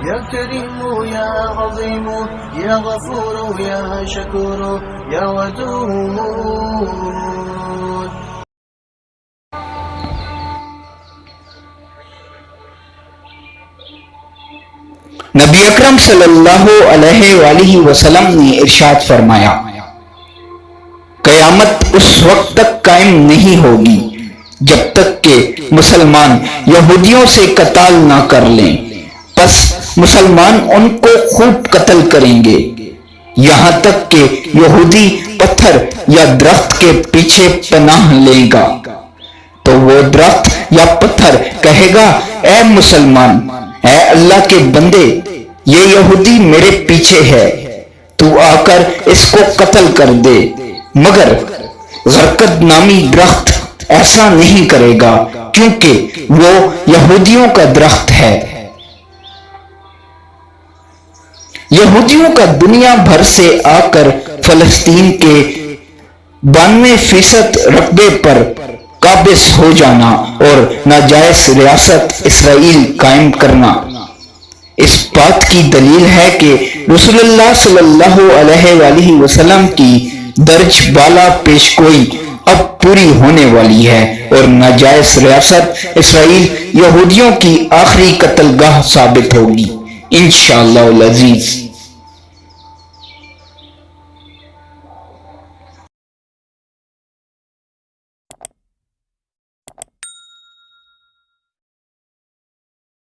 يا كريم يا عظيم يا غفور يا شكور يا ودود. نبی اکرم صلی اللہ علیہ وآلہ وسلم نے ارشاد فرمایا، قیامت اس وقت تک قائم نہیں ہوگی جب تک کہ مسلمان یہودیوں سے قتال نہ کر لیں، پس مسلمان ان کو خوب قتل کریں گے، یہاں تک کہ یہودی پتھر یا درخت کے پیچھے پناہ لے گا تو وہ درخت یا پتھر کہے گا، اے مسلمان، اے اللہ کے بندے، یہ یہودی میرے پیچھے ہے، تو آ کر اس کو قتل کر دے، مگر غرقد نامی درخت ایسا نہیں کرے گا کیونکہ وہ یہودیوں کا درخت ہے۔ یہودیوں کا دنیا بھر سے آ کر فلسطین کے 92% رقبے پر قابض ہو جانا اور ناجائز ریاست اسرائیل قائم کرنا اس بات کی دلیل ہے کہ رسول اللہ صلی اللہ علیہ وآلہ وسلم کی درج بالا پیشگوئی اب پوری ہونے والی ہے اور ناجائز ریاست اسرائیل یہودیوں کی آخری قتل گاہ ثابت ہوگی انشاءاللہ العزیز۔